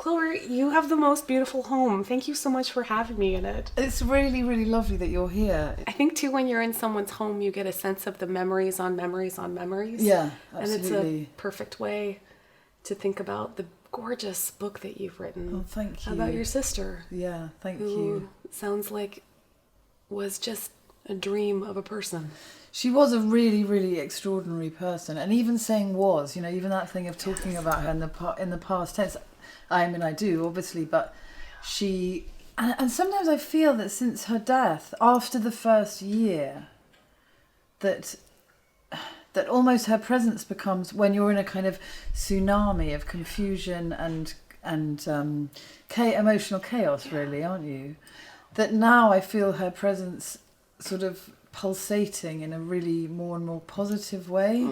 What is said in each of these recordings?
Clover, you have the most beautiful home. Thank you so much for having me in it. It's really, really lovely that you're here. I think too, when you're in someone's home, you get a sense of the memories on memories on memories. Yeah, absolutely. And it's a perfect way to think about the gorgeous book that you've written. Oh, thank you. About your sister. Yeah, thank who you. Sounds like was just a dream of a person. She was a really, really extraordinary person, and even saying was, even that thing of talking about her in the past tense. I mean, I do obviously, but she, and sometimes I feel that since her death, after the first year, that almost her presence becomes, when you're in a kind of tsunami of confusion and emotional chaos, really, aren't you? That now I feel her presence sort of pulsating in a really more and more positive way.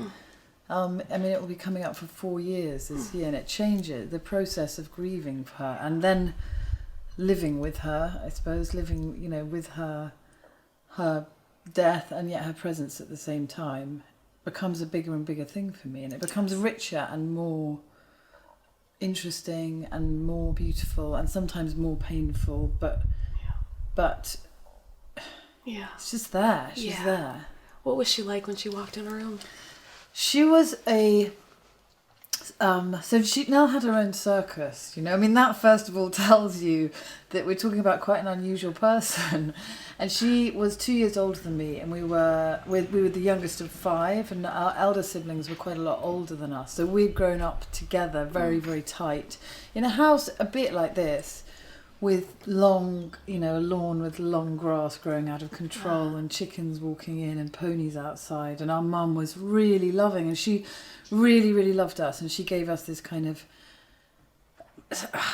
I mean, it will be coming up for 4 years this year, and it changes the process of grieving for her, and then living with her, I suppose, with her death and yet her presence at the same time becomes a bigger and bigger thing for me, and it becomes richer and more interesting and more beautiful and sometimes more painful, but yeah, it's just there. She's there. What was she like when she walked in a room? She was Nell had her own circus, I mean, that first of all tells you that we're talking about quite an unusual person. And she was 2 years older than me, and we were the youngest of 5, and our elder siblings were quite a lot older than us. So we'd grown up together very, very tight in a house a bit like this, with long, a lawn with long grass growing out of control and chickens walking in and ponies outside. And our mum was really loving, and she really, really loved us. And she gave us this kind of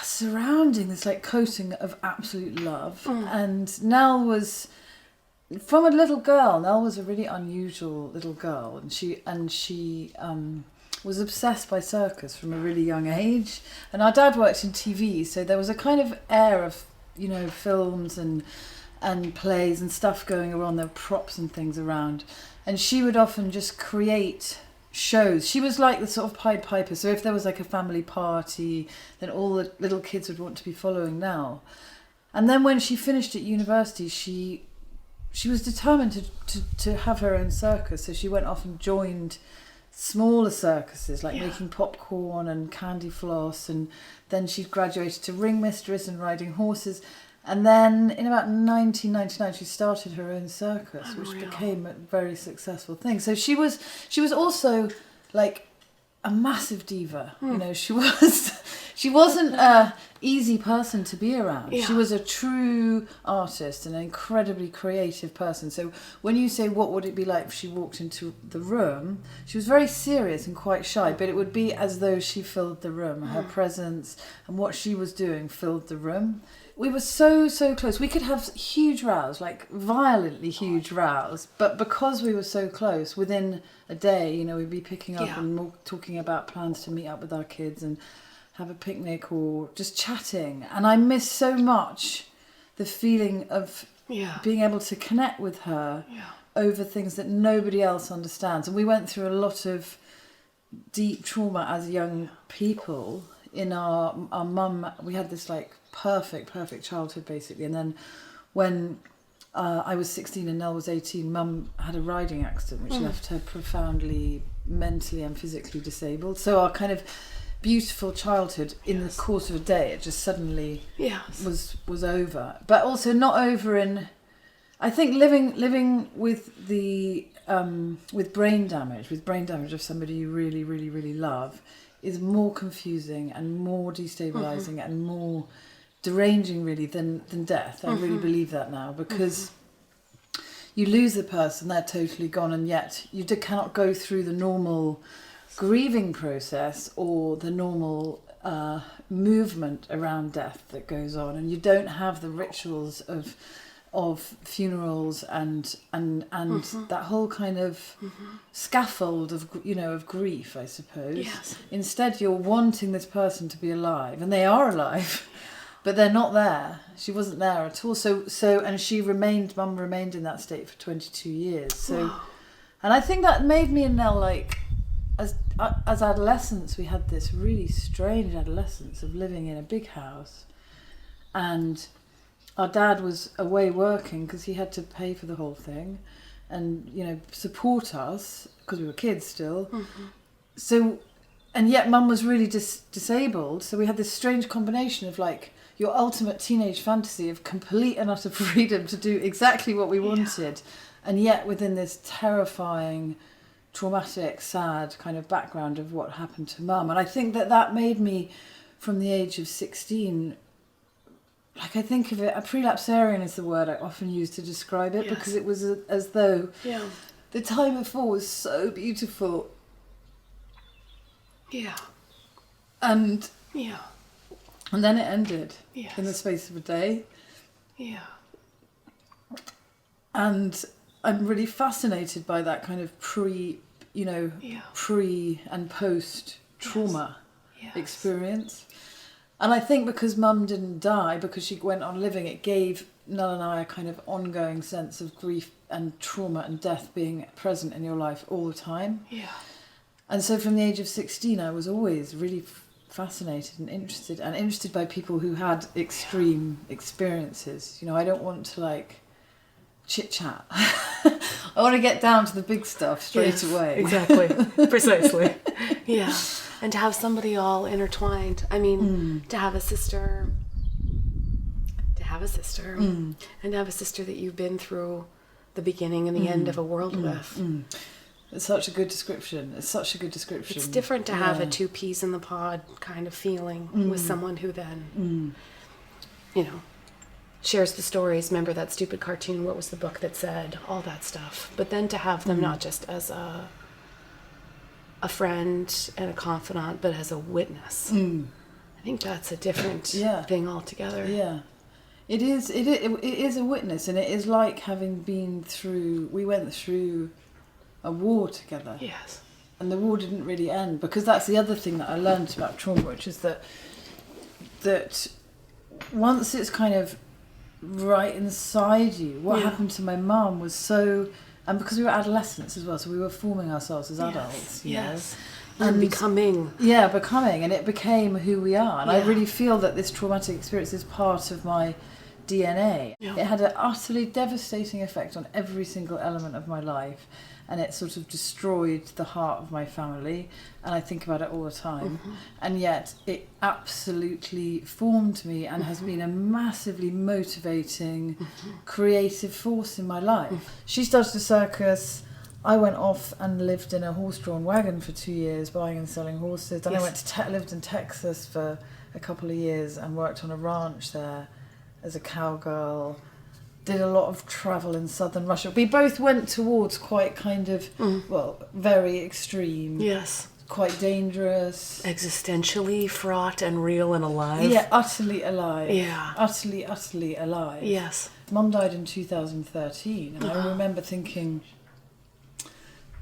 surrounding, this like coating of absolute love. And Nell was, from a little girl, Nell was a really unusual little girl. And she was obsessed by circus from a really young age, and our dad worked in TV, so there was a kind of air of films and plays and stuff going around. There were props and things around, and she would often just create shows. She was like the sort of Pied Piper, so if there was like a family party, then all the little kids would want to be following Nell. And then when she finished at university, she was determined to have her own circus, so she went off and joined smaller circuses, like making popcorn and candy floss, and then she graduated to ringmistress and riding horses. And then in about 1999 she started her own circus, which became a very successful thing. So she was also like a massive diva. She wasn't a easy person to be around. She was a true artist and an incredibly creative person. So when you say what would it be like if she walked into the room, she was very serious and quite shy, but it would be as though she filled the room. Her presence and what she was doing filled the room. We were so close. We could have huge rows, like violently huge rows, but because we were so close, within a day, we'd be picking up and talking about plans to meet up with our kids and have a picnic or just chatting. And I miss so much the feeling of being able to connect with her over things that nobody else understands. And we went through a lot of deep trauma as young people. In our mum, we had this like perfect childhood basically. And then when I was 16 and Nell was 18, Mum had a riding accident which left her profoundly mentally and physically disabled. So our kind of beautiful childhood in the course of a day, it just suddenly was over. But also not over in, I think living with the with brain damage of somebody you really, really, really love is more confusing and more destabilizing and more deranging really than death. I really believe that now, because you lose the person, they're totally gone, and yet you cannot go through the normal grieving process or the normal movement around death that goes on, and you don't have the rituals of funerals and that whole kind of scaffold of grief, I suppose. Yes. Instead, you're wanting this person to be alive, and they are alive, but they're not there. She wasn't there at all. So and Mum remained in that state for 22 years. So, and I think that made me and Nell like as adolescents, we had this really strange adolescence of living in a big house, and our dad was away working because he had to pay for the whole thing, and support us because we were kids still. So, and yet Mum was really disabled. So we had this strange combination of like your ultimate teenage fantasy of complete and utter freedom to do exactly what we wanted, and yet within this terrifying, traumatic, sad kind of background of what happened to Mum. And I think that made me, from the age of 16, like I think of it, a prelapsarian is the word I often use to describe it, because it was as though the time before was so beautiful. And then it ended in the space of a day. And I'm really fascinated by that kind of pre and post trauma experience. And I think because Mum didn't die, because she went on living, it gave Nell and I a kind of ongoing sense of grief and trauma and death being present in your life all the time. And so from the age of 16, I was always really fascinated and interested by people who had extreme experiences. I don't want to like chit chat. I want to get down to the big stuff straight away. Exactly. Precisely. And to have somebody all intertwined. I mean, to have a sister, and to have a sister that you've been through the beginning and the end of a world with. It's such a good description. It's different to have a two peas in the pod kind of feeling with someone who then, shares the stories. Remember that stupid cartoon, what was the book that said, all that stuff. But then to have them not just as a friend and a confidant, but as a witness. I think that's a different thing altogether. It is a witness, and it is like having we went through a war together. And the war didn't really end, because that's the other thing that I learned about trauma, which is that once it's kind of right inside you, what happened to my mum was so, and because we were adolescents as well, so we were forming ourselves as adults, and becoming, and it became who we are. And I really feel that this traumatic experience is part of my DNA. It had an utterly devastating effect on every single element of my life, and it sort of destroyed the heart of my family, and I think about it all the time. And yet it absolutely formed me and has been a massively motivating, creative force in my life. She started a circus. I went off and lived in a horse-drawn wagon for 2 years, buying and selling horses. Then I went to lived in Texas for a couple of years and worked on a ranch there as a cowgirl. Did a lot of travel in southern Russia. We both went towards quite kind of, very extreme. Quite dangerous. Existentially fraught and real and alive. Utterly alive. Utterly alive. Mum died in 2013, and I remember thinking,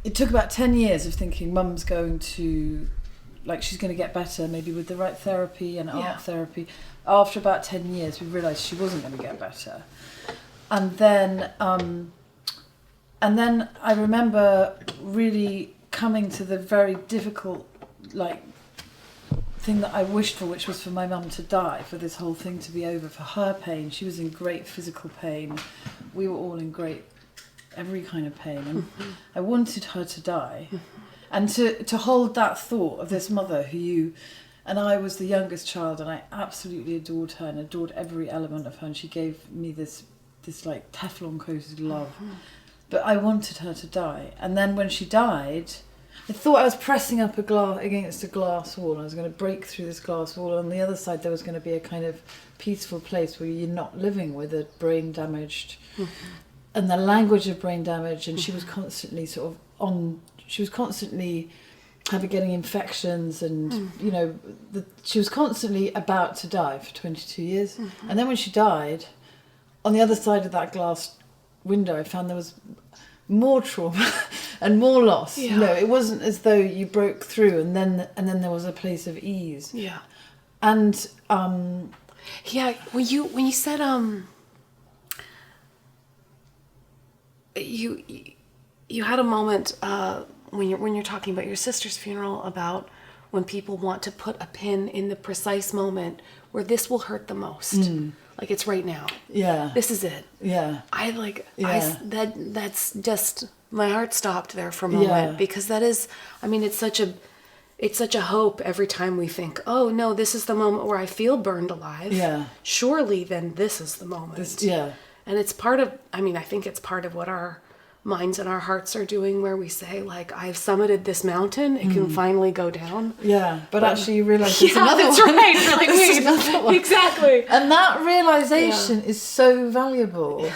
it took about 10 years of thinking Mum's going to, she's going to get better, maybe with the right therapy and art therapy. After about 10 years, we realised she wasn't going to get better. And then I remember really coming to the very difficult, thing that I wished for, which was for my mum to die, for this whole thing to be over, for her pain. She was in great physical pain. We were all in every kind of pain. And I wanted her to die. And to hold that thought of this mother and I was the youngest child, and I absolutely adored her and adored every element of her, and she gave me this Teflon coated love, but I wanted her to die. And then when she died, I thought I was pressing up against a glass wall, and I was going to break through this glass wall, and on the other side there was going to be a kind of peaceful place where you're not living with a brain damaged and the language of brain damage. And she was constantly getting infections, and she was constantly about to die for 22 years. And then when she died, on the other side of that glass window, I found there was more trauma and more loss. It wasn't as though you broke through and then there was a place of ease. And when you said you had a moment when you're talking about your sister's funeral, about when people want to put a pin in the precise moment where this will hurt the most. Like, it's right now. Yeah. This is it. Yeah. That's just, my heart stopped there for a moment, because that is, I mean, it's such a hope every time we think, oh no, this is the moment where I feel burned alive. Yeah. Surely then this is the moment. And it's part of, I mean, I think it's part of what our minds and our hearts are doing, where we say, like, I've summited this mountain, it can finally go down. Yeah, but actually you realise there's another that's one. Right. We're like, wait, another one. Exactly. And that realisation is so valuable.